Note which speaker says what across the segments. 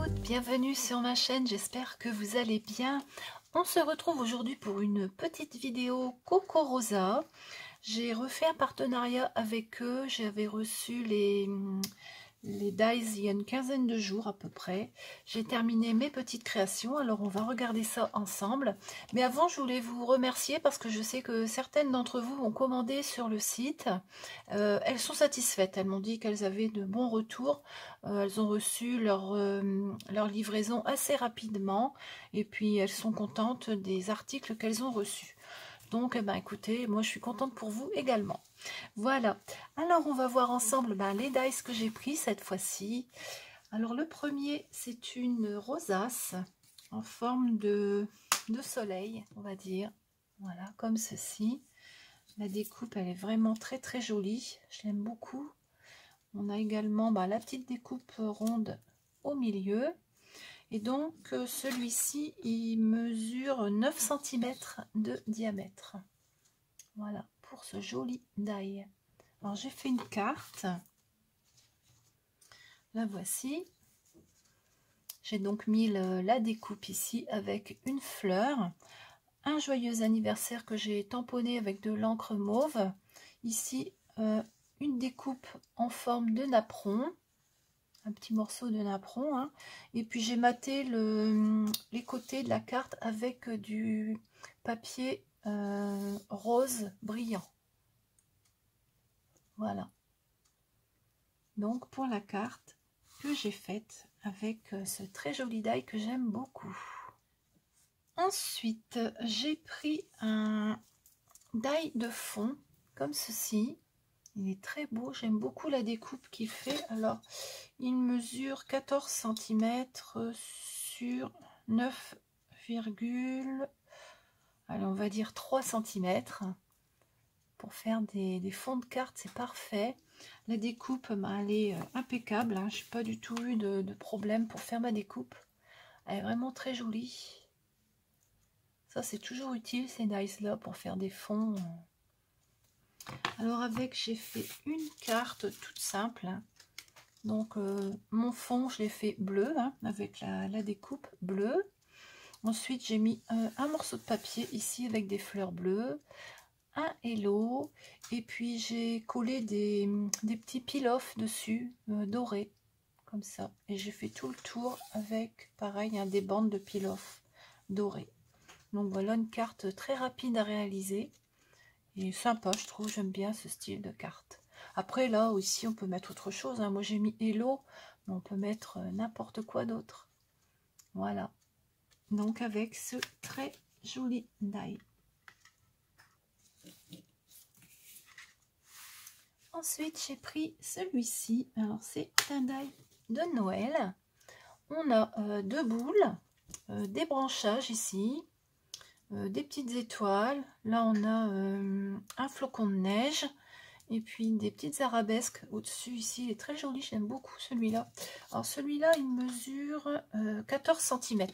Speaker 1: toutes, bienvenue sur ma chaîne, j'espère que vous allez bien. On se retrouve aujourd'hui pour une petite vidéo Coco Rosa. J'ai refait un partenariat avec eux, j'avais reçu les dies il y a une quinzaine de jours à peu près. J'ai terminé mes petites créations, alors on va regarder ça ensemble. Mais avant, je voulais vous remercier parce que je sais que certaines d'entre vous ont commandé sur le site. Elles sont satisfaites, elles m'ont dit qu'elles avaient de bons retours. Elles ont reçu leur livraison assez rapidement et puis elles sont contentes des articles qu'elles ont reçus. Donc, eh ben, écoutez, moi je suis contente pour vous également. Voilà, alors on va voir ensemble les dies que j'ai pris cette fois-ci. Alors le premier, c'est une rosace en forme de soleil, on va dire. Voilà, comme ceci. La découpe, elle est vraiment très très jolie. Je l'aime beaucoup. On a également la petite découpe ronde au milieu. Et donc, celui-ci, il mesure 9 cm de diamètre. Voilà, pour ce joli die. Alors, j'ai fait une carte. La voici. J'ai donc mis la découpe ici avec une fleur. Un joyeux anniversaire que j'ai tamponné avec de l'encre mauve. Ici, une découpe en forme de napperon. Un petit morceau de napperon, hein. Et puis j'ai maté les côtés de la carte avec du papier rose brillant. Voilà. Donc pour la carte que j'ai faite avec ce très joli die que j'aime beaucoup. Ensuite, j'ai pris un die de fond comme ceci. Il est très beau, j'aime beaucoup la découpe qu'il fait. Alors, il mesure 14 cm sur 9, allez, on va dire 3 cm. Pour faire des fonds de cartes, c'est parfait. La découpe, elle est impeccable. Hein. Je n'ai pas du tout eu de problème pour faire ma découpe. Elle est vraiment très jolie. Ça, c'est toujours utile, ces dies-là, pour faire des fonds. Alors avec, j'ai fait une carte toute simple. Donc mon fond, je l'ai fait bleu, hein, avec la découpe bleue. Ensuite, j'ai mis un morceau de papier ici avec des fleurs bleues, un hello, et puis j'ai collé des petits peel-off dessus, dorés, comme ça. Et j'ai fait tout le tour avec, pareil, des bandes de peel-off dorées. Donc voilà une carte très rapide à réaliser. Et sympa, je trouve, j'aime bien ce style de carte. Après, là, aussi, on peut mettre autre chose. Hein. Moi, j'ai mis Hello, mais on peut mettre n'importe quoi d'autre. Voilà. Donc, avec ce très joli die. Ensuite, j'ai pris celui-ci. Alors, c'est un die de Noël. On a deux boules, des branchages ici, des petites étoiles. Là, on a un flocon de neige. Et puis des petites arabesques au-dessus ici, il est très joli, j'aime beaucoup celui-là. Alors celui-là, il mesure 14 cm.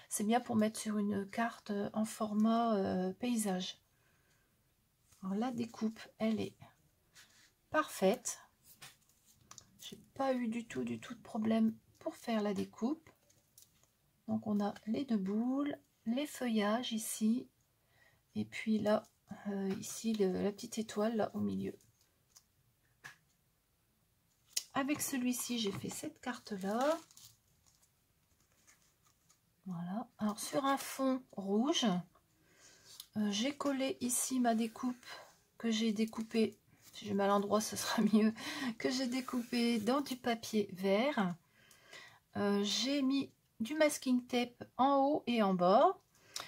Speaker 1: C'est bien pour mettre sur une carte en format paysage. Alors la découpe, elle est parfaite. J'ai pas eu du tout de problème pour faire la découpe. Donc on a les deux boules, les feuillages ici, et puis là, ici, la petite étoile là au milieu. Avec celui-ci, j'ai fait cette carte-là. Voilà. Alors, sur un fond rouge, j'ai collé ici ma découpe que j'ai découpée. Si j'ai mal endroit, ce sera mieux. Que j'ai découpé dans du papier vert. J'ai mis du masking tape en haut et en bas.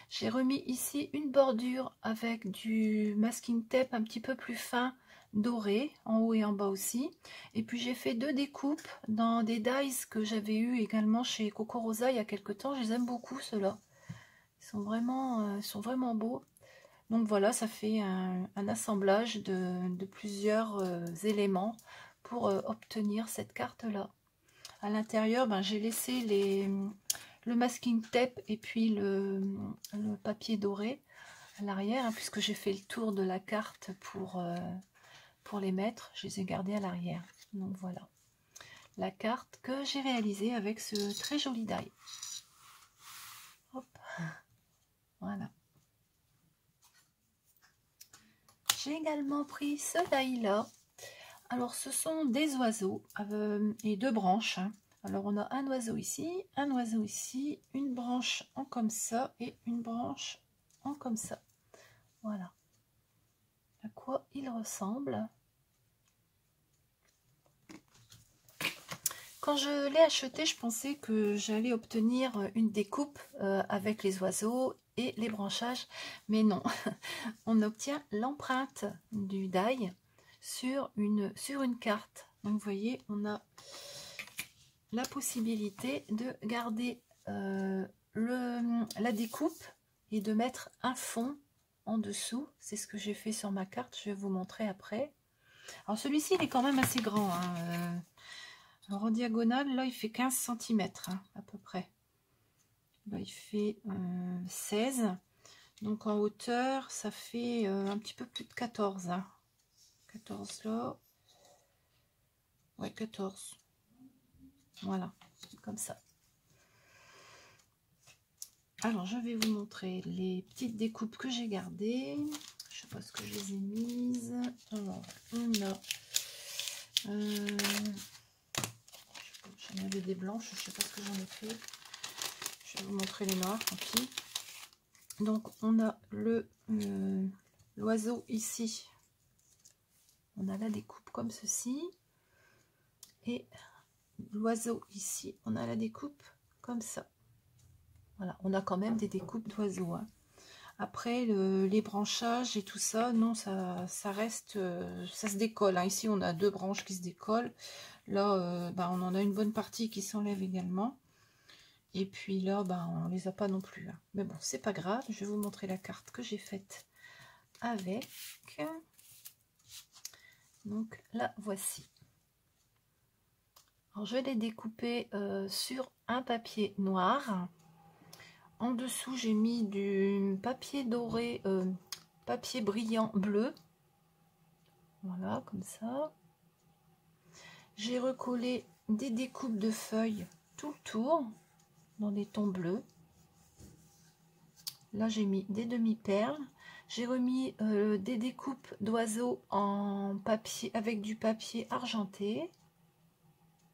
Speaker 1: J'ai remis ici une bordure avec du masking tape un petit peu plus fin, doré, en haut et en bas aussi. Et puis j'ai fait deux découpes dans des dies que j'avais eu également chez Coco Rosa il y a quelques temps. Je les aime beaucoup ceux-là. Ils sont vraiment beaux. Donc voilà, ça fait un assemblage de plusieurs éléments pour obtenir cette carte-là. À l'intérieur, j'ai laissé le masking tape et puis le papier doré à l'arrière, hein, puisque j'ai fait le tour de la carte pour les mettre. Je les ai gardés à l'arrière. Donc voilà. la carte que j'ai réalisée avec ce très joli die. Hop, voilà. J'ai également pris ce die là. Alors ce sont des oiseaux et deux branches. Alors on a un oiseau ici, une branche en comme ça et une branche en comme ça. Voilà. À quoi il ressemble. Quand je l'ai acheté, je pensais que j'allais obtenir une découpe avec les oiseaux et les branchages, mais non. On obtient l'empreinte du die sur une carte. Donc vous voyez, on a la possibilité de garder la découpe et de mettre un fond en dessous. C'est ce que j'ai fait sur ma carte, je vais vous montrer après. Alors celui-ci, il est quand même assez grand, hein. Alors en diagonale, là, il fait 15 cm hein, à peu près. Là, il fait 16. Donc en hauteur, ça fait un petit peu plus de 14. Hein. 14 là. Ouais, 14. Voilà, comme ça. Alors, je vais vous montrer les petites découpes que j'ai gardées. Je sais pas ce que je les ai mises. Alors, on a... j'en avais des blanches, je sais pas ce que j'en ai fait. Je vais vous montrer les noirs, tant pis. Donc, on a l'oiseau ici. On a la découpe comme ceci. Et l'oiseau ici, on a la découpe comme ça. Voilà, on a quand même des découpes d'oiseaux. Hein. Après, les branchages et tout ça, non, ça reste, ça se décolle. Hein. Ici, on a deux branches qui se décollent. Là, on en a une bonne partie qui s'enlève également. Et puis là, on les a pas non plus. Hein. Mais bon, c'est pas grave. Je vais vous montrer la carte que j'ai faite avec. Donc, la voici. Alors, je vais les découper sur un papier noir. En dessous, j'ai mis du papier doré, papier brillant bleu. Voilà, comme ça. J'ai recollé des découpes de feuilles tout le tour, dans des tons bleus. Là, j'ai mis des demi-perles. J'ai remis des découpes d'oiseaux en papier, avec du papier argenté.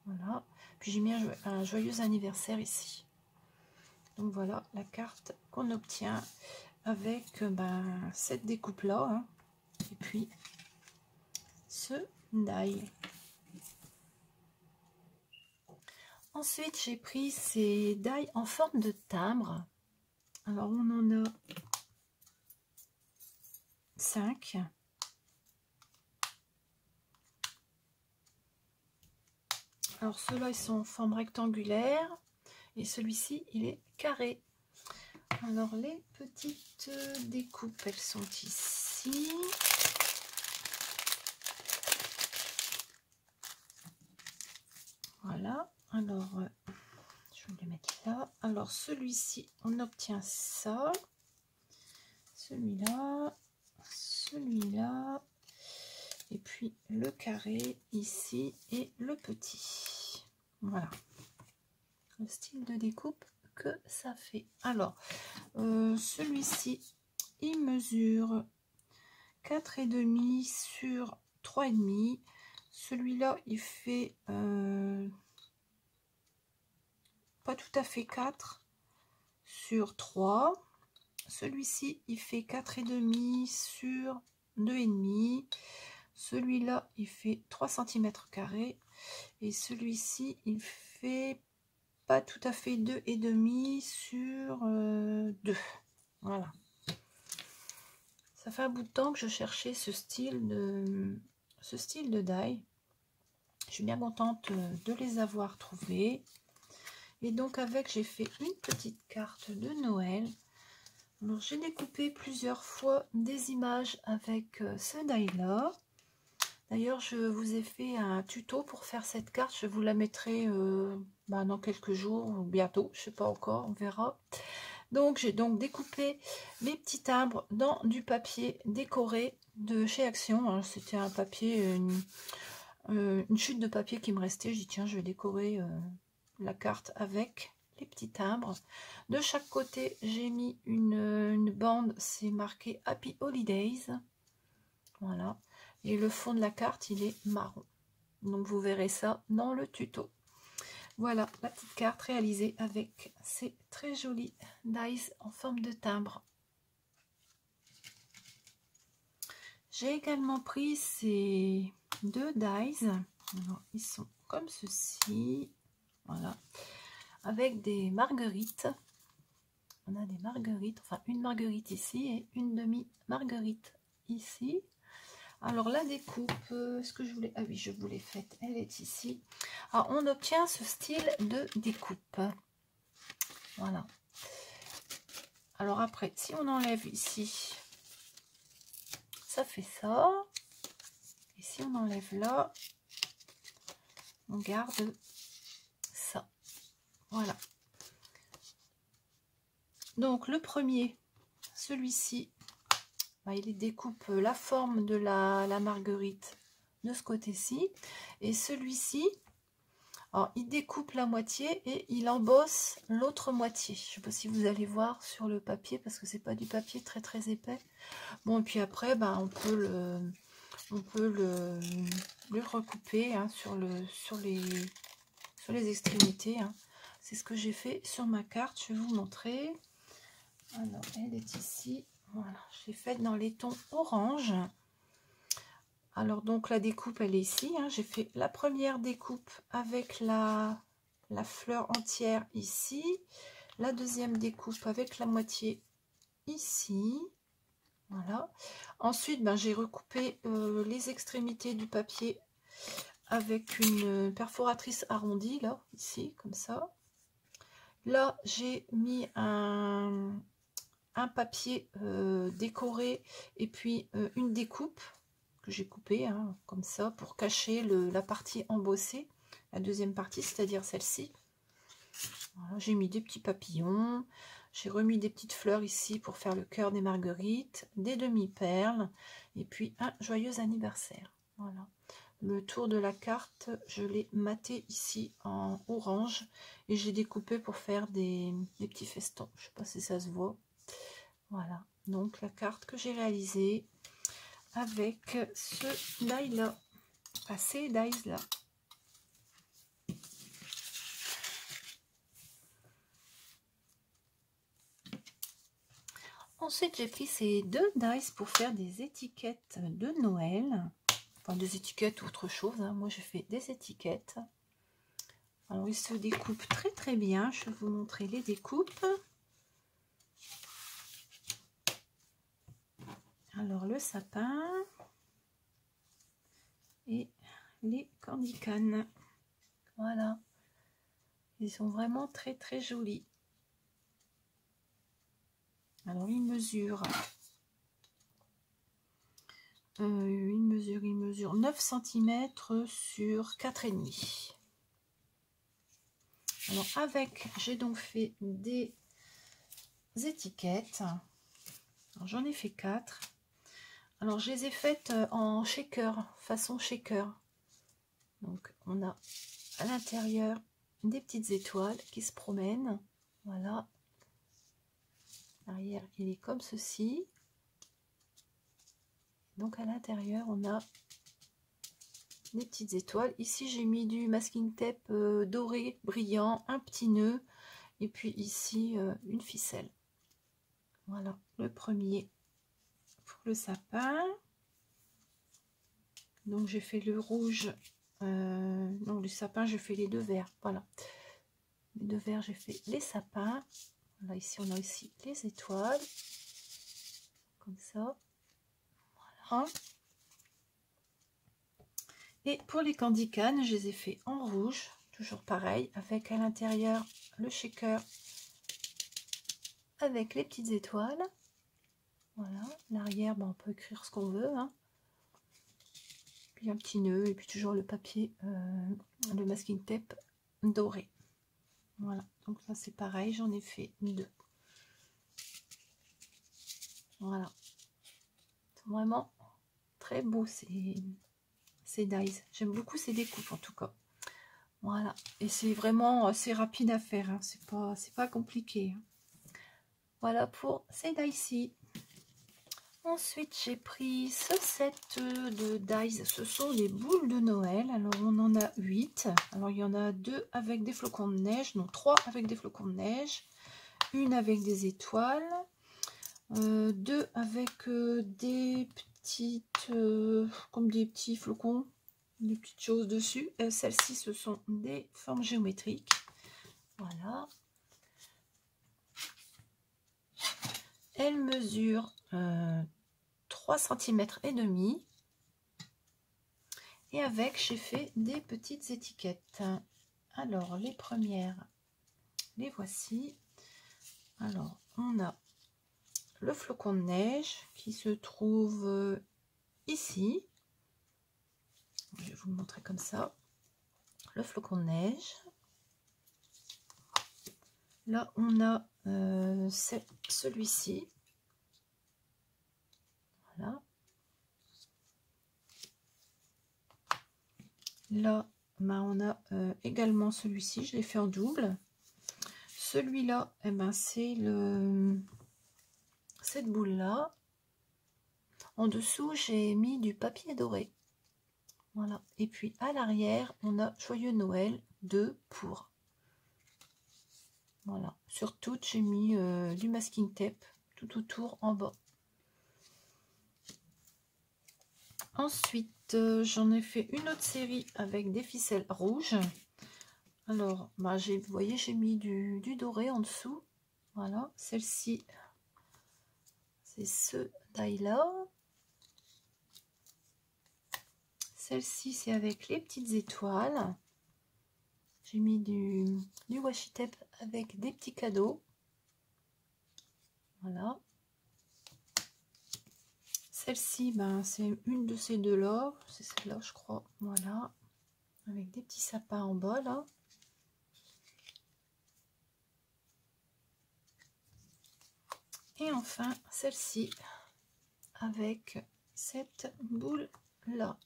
Speaker 1: Voilà. Puis j'ai mis un joyeux anniversaire ici. Donc voilà la carte qu'on obtient avec cette découpe là hein. Et puis ce die. Ensuite j'ai pris ces die en forme de timbre. Alors on en a 5. Alors ceux-là ils sont en forme rectangulaire et celui-ci il est carré. Alors les petites découpes elles sont ici. Voilà, alors je vais les mettre là. Alors celui-ci on obtient ça, celui-là, celui-là et puis le carré ici et le petit. Voilà le style de découpe que ça fait. Alors celui-ci il mesure 4,5 sur 3,5. Celui-là il fait pas tout à fait 4 sur 3. Celui-ci il fait 4,5 sur 2,5. Celui-là il fait 3 cm² et celui-ci il fait pas tout à fait 2,5 sur 2. Voilà, ça fait un bout de temps que je cherchais ce style de die. Je suis bien contente de les avoir trouvés. Et donc avec, j'ai fait une petite carte de Noël. Alors j'ai découpé plusieurs fois des images avec ce die là. D'ailleurs je vous ai fait un tuto pour faire cette carte. Je vous la mettrai dans quelques jours ou bientôt. Je sais pas encore, on verra. Donc j'ai donc découpé mes petits timbres dans du papier décoré de chez Action. C'était un papier une chute de papier qui me restait. Je dis tiens, je vais décorer la carte avec les petits timbres. De chaque côté, j'ai mis une bande, c'est marqué Happy Holidays. Voilà. Et le fond de la carte, il est marron. Donc vous verrez ça dans le tuto. Voilà la petite carte réalisée avec ces très jolis dies en forme de timbre. J'ai également pris ces deux dies. Alors, ils sont comme ceci. Voilà. Avec des marguerites. On a des marguerites, enfin une marguerite ici et une demi-marguerite ici. Alors la découpe, est-ce que je voulais... Ah oui, je vous l'ai faite, elle est ici. Alors on obtient ce style de découpe. Voilà. Alors après, si on enlève ici, ça fait ça. Et si on enlève là, on garde ça. Voilà. Donc le premier, celui-ci, bah, il découpe la forme de la marguerite de ce côté-ci. Et celui-ci, alors il découpe la moitié et il embosse l'autre moitié. Je ne sais pas si vous allez voir sur le papier parce que c'est pas du papier très très épais. Bon, et puis après, bah, on peut le recouper hein, sur les extrémités. Hein. C'est ce que j'ai fait sur ma carte. Je vais vous montrer. Alors, elle est ici. Voilà, j'ai fait dans les tons orange. Alors, donc, la découpe, elle est ici. Hein. J'ai fait la première découpe avec la fleur entière ici. La deuxième découpe avec la moitié ici. Voilà. Ensuite, ben, j'ai recoupé les extrémités du papier avec une perforatrice arrondie, là, ici, comme ça. Là, j'ai mis un papier décoré et puis une découpe que j'ai coupée hein, comme ça pour cacher la partie embossée, la deuxième partie, c'est-à-dire celle-ci. Voilà, j'ai mis des petits papillons, j'ai remis des petites fleurs ici pour faire le cœur des marguerites, des demi-perles et puis un joyeux anniversaire. Voilà. Le tour de la carte, je l'ai maté ici en orange et j'ai découpé pour faire des petits festons. Je ne sais pas si ça se voit. Voilà, donc la carte que j'ai réalisée avec ce die-là, enfin ces dies-là. Ensuite, j'ai pris ces deux dies pour faire des étiquettes de Noël. Enfin, des étiquettes ou autre chose. Hein. Moi, j'ai fait des étiquettes. Alors, ils se découpent très très bien. Je vais vous montrer les découpes. Alors, le sapin et les candy canes. Voilà. Ils sont vraiment très très jolis. Alors, il mesure 9 cm sur 4,5. Alors, avec, j'ai donc fait des étiquettes. J'en ai fait 4. Alors, je les ai faites en shaker, façon shaker. Donc, on a à l'intérieur des petites étoiles qui se promènent. Voilà. L'arrière, il est comme ceci. Donc, à l'intérieur, on a des petites étoiles. Ici, j'ai mis du masking tape doré, brillant, un petit nœud. Et puis ici, une ficelle. Voilà, le premier pour le sapin. Donc, j'ai fait le rouge. Non, le sapin, je fais les deux verts. Voilà. Les deux verts, j'ai fait les sapins. Là, ici, on a aussi les étoiles. Comme ça. Voilà. Et pour les candy canes, je les ai fait en rouge. Toujours pareil, avec à l'intérieur le shaker avec les petites étoiles. Voilà. L'arrière, ben, on peut écrire ce qu'on veut. Hein. Puis un petit nœud et puis toujours le papier, le masking tape doré. Voilà, donc ça c'est pareil, j'en ai fait 2. Voilà, c'est vraiment très beau ces ces dies. J'aime beaucoup ces découpes en tout cas. Voilà, et c'est vraiment assez rapide à faire, hein. C'est pas compliqué, hein. Voilà pour ces dies-ci. Ensuite, j'ai pris ce set de dies. Ce sont des boules de Noël. Alors, on en a 8. Alors, il y en a 2 avec des flocons de neige. Non, 3 avec des flocons de neige. Une avec des étoiles. 2 avec des petites... comme des petits flocons. Des petites choses dessus. Celles-ci, ce sont des formes géométriques. Voilà. Elle mesure 3 cm et demi. Et avec, j'ai fait des petites étiquettes. Alors, les premières, les voici. Alors, on a le flocon de neige qui se trouve ici. Je vais vous le montrer comme ça. Le flocon de neige. Là, on a celui-ci. Voilà. Là, ben, on a également celui-ci. Je l'ai fait en double. Celui-là, eh ben, c'est cette boule-là. En dessous, j'ai mis du papier doré. Voilà. Et puis, à l'arrière, on a Joyeux Noël 2 pour. Voilà. Sur toutes, j'ai mis du masking tape tout autour en bas. Ensuite, j'en ai fait une autre série avec des ficelles rouges. Alors, bah, vous voyez, j'ai mis du doré en dessous. Voilà. Celle-ci, c'est ce die-là. Celle-ci, c'est avec les petites étoiles. J'ai mis du washi tape avec des petits cadeaux. Voilà. Celle-ci, ben, c'est une de ces deux-là. C'est celle-là, je crois. Voilà. Avec des petits sapins en bas, là. Et enfin, celle-ci, avec cette boule-là.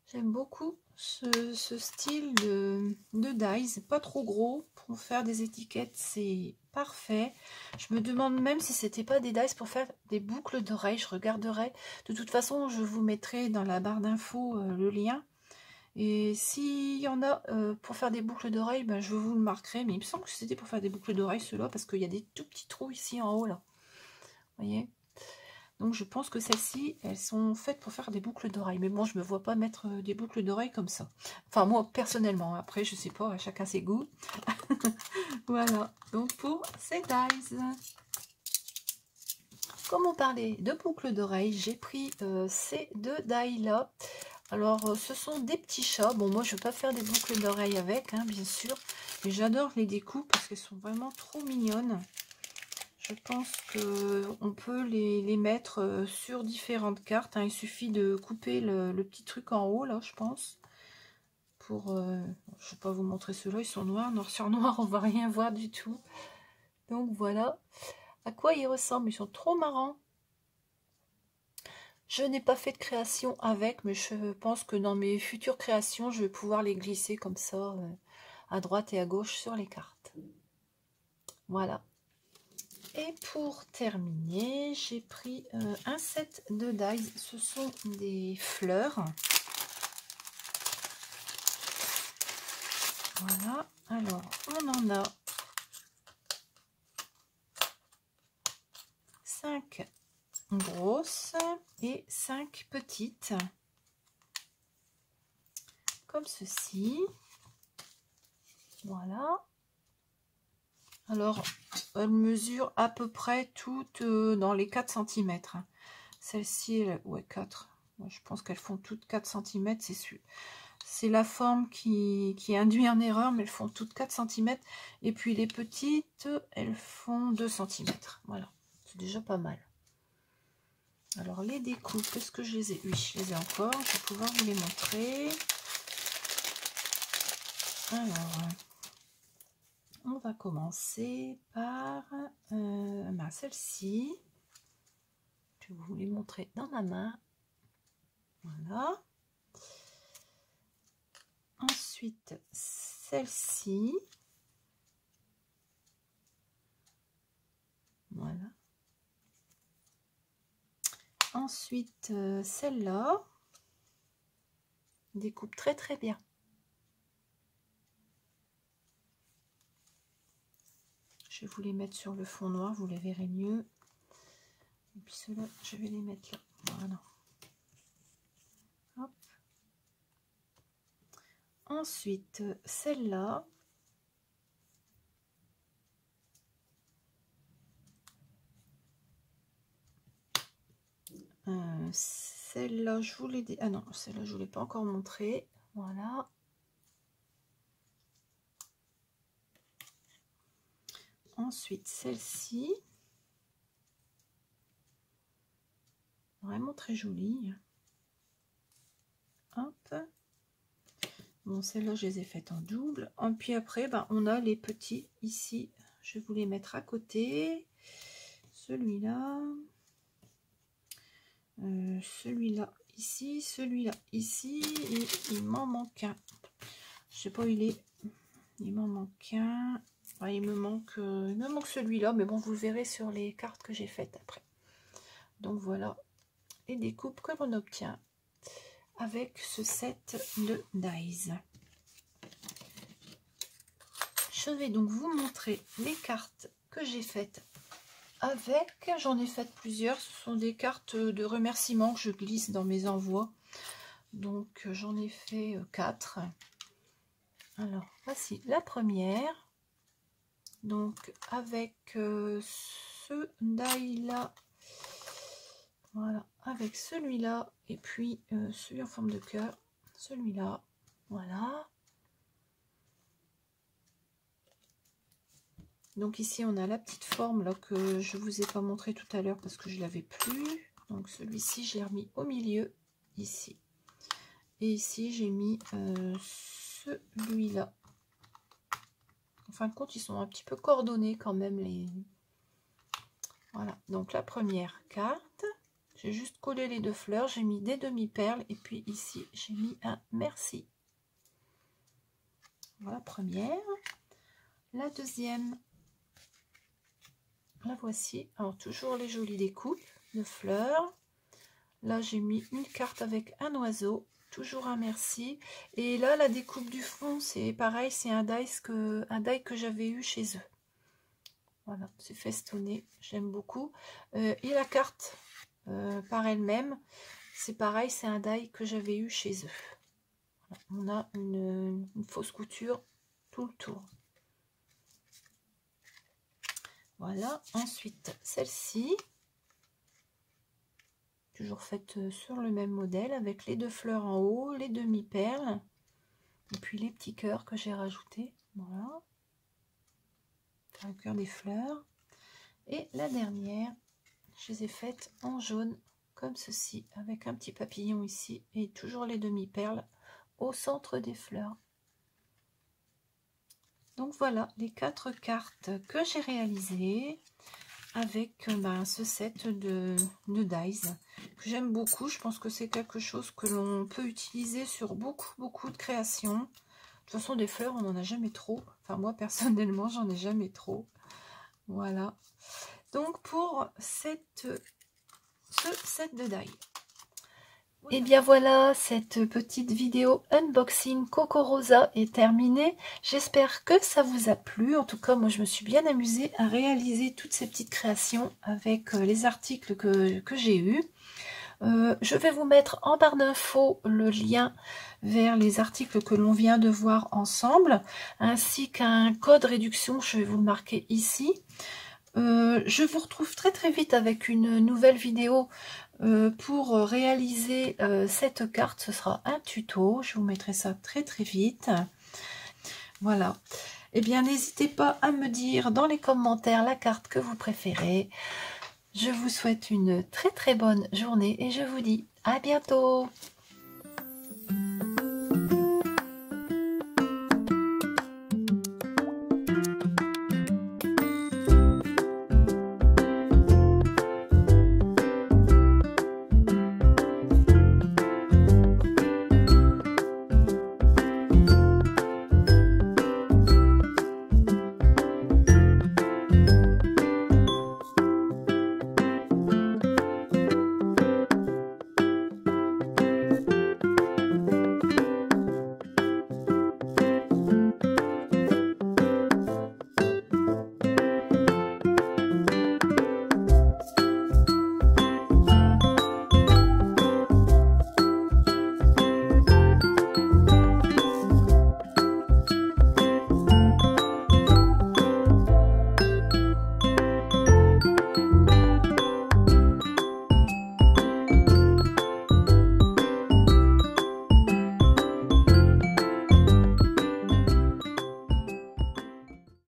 Speaker 1: J'aime beaucoup ce style de dies, pas trop gros pour faire des étiquettes, c'est parfait. Je me demande même si c'était pas des dies pour faire des boucles d'oreilles, je regarderai. De toute façon, je vous mettrai dans la barre d'infos le lien. Et s'il y en a pour faire des boucles d'oreilles, ben, je vous le marquerai. Mais il me semble que c'était pour faire des boucles d'oreilles, ceux-là, parce qu'il y a des tout petits trous ici en haut, là. Vous voyez? Donc je pense que celles-ci, elles sont faites pour faire des boucles d'oreilles. Mais bon, je me vois pas mettre des boucles d'oreilles comme ça. Enfin, moi, personnellement. Après, je sais pas, chacun ses goûts. Voilà. Donc pour ces dies. Comme on parlait de boucles d'oreilles, j'ai pris ces deux dies-là. Alors, ce sont des petits chats. Bon, moi, je ne vais pas faire des boucles d'oreilles avec, hein, bien sûr. Mais j'adore les découpes parce qu'elles sont vraiment trop mignonnes. Je pense qu'on peut les mettre sur différentes cartes, hein. Il suffit de couper le petit truc en haut, là, je pense. Pour, je ne vais pas vous montrer ceux-là, ils sont noirs. Noir sur noir, on ne va rien voir du tout. Donc, voilà à quoi ils ressemblent. Ils sont trop marrants. Je n'ai pas fait de création avec, mais je pense que dans mes futures créations, je vais pouvoir les glisser comme ça, à droite et à gauche sur les cartes. Voilà. Et pour terminer, j'ai pris un set de dies. Ce sont des fleurs. Voilà. Alors, on en a 5 grosses et 5 petites. Comme ceci. Voilà. Alors, elles mesurent à peu près toutes dans les 4 cm. Celle-ci, ouais, 4. Je pense qu'elles font toutes 4 cm, c'est sûr. C'est la forme qui induit en erreur, mais elles font toutes 4 cm. Et puis les petites, elles font 2 cm. Voilà, c'est déjà pas mal. Alors les découpes, est-ce que je les ai? Oui, je les ai encore. Je vais pouvoir vous les montrer. Alors, on va commencer par celle-ci. Je vais vous les montrer dans ma main. Voilà. Ensuite, celle-ci. Voilà. Ensuite, celle-là. Découpe très très bien. Je vais vous les mettre sur le fond noir, vous les verrez mieux. Et puis ceux-là, je vais les mettre là. Voilà. Hop. Ensuite, celle-là. Celle-là, je vous l'ai dit. Ah non, celle-là, je ne vous l'ai pas encore montré. Voilà. Ensuite, celle-ci. Vraiment très jolie. Hop. Bon, celle-là, je les ai faites en double. Et puis après, ben, on a les petits ici. Je vais vous les mettre à côté. Celui-là. Celui-là ici. Celui-là ici. Et il m'en manque un. Je sais pas où il est. Il m'en manque un. Enfin, il me manque celui-là. Mais bon, vous le verrez sur les cartes que j'ai faites après. Donc voilà les découpes que l'on obtient avec ce set de dies. Je vais donc vous montrer les cartes que j'ai faites avec. J'en ai fait plusieurs. Ce sont des cartes de remerciements que je glisse dans mes envois. Donc j'en ai fait 4. Alors voici la première. Donc avec ce die là. Voilà, avec celui-là et puis celui en forme de cœur, celui-là, voilà. Donc ici on a la petite forme là que je vous ai pas montré tout à l'heure parce que je l'avais plus. Donc celui-ci je l'ai remis au milieu ici. Et ici j'ai mis celui-là. En fin de compte ils sont un petit peu coordonnés quand même les. Voilà, donc la première carte. J'ai juste collé les deux fleurs, j'ai mis des demi-perles et puis ici j'ai mis un merci. Voilà la première. La deuxième, la voici. Alors toujours les jolies découpes de fleurs. Là j'ai mis une carte avec un oiseau, toujours un merci. Et là la découpe du fond c'est pareil, c'est un die que j'avais eu chez eux. Voilà, c'est festonné, j'aime beaucoup. Et la carte par elle-même, c'est pareil, c'est un die que j'avais eu chez eux. Voilà, on a une fausse couture tout le tour. Voilà, ensuite celle-ci, toujours faite sur le même modèle avec les deux fleurs en haut, les demi-perles et puis les petits cœurs que j'ai rajoutés. Voilà, faire le cœur des fleurs. Et la dernière, je les ai faites en jaune comme ceci avec un petit papillon ici et toujours les demi-perles au centre des fleurs. Donc voilà les 4 cartes que j'ai réalisées avec ce set de dies que j'aime beaucoup. Je pense que c'est quelque chose que l'on peut utiliser sur beaucoup de créations. De toute façon des fleurs on n'en a jamais trop. Enfin moi personnellement j'en ai jamais trop. Voilà. Donc pour ce set de die. Et bien voilà, cette petite vidéo unboxing Coco Rosa est terminée. J'espère que ça vous a plu. En tout cas, moi je me suis bien amusée à réaliser toutes ces petites créations avec les articles que j'ai eus. Je vais vous mettre en barre d'infos le lien vers les articles que l'on vient de voir ensemble, ainsi qu'un code réduction, je vais vous le marquer ici. Je vous retrouve très vite avec une nouvelle vidéo pour réaliser cette carte. Ce sera un tuto, je vous mettrai ça très vite. Voilà, et bien n'hésitez pas à me dire dans les commentaires la carte que vous préférez. Je vous souhaite une très bonne journée et je vous dis à bientôt.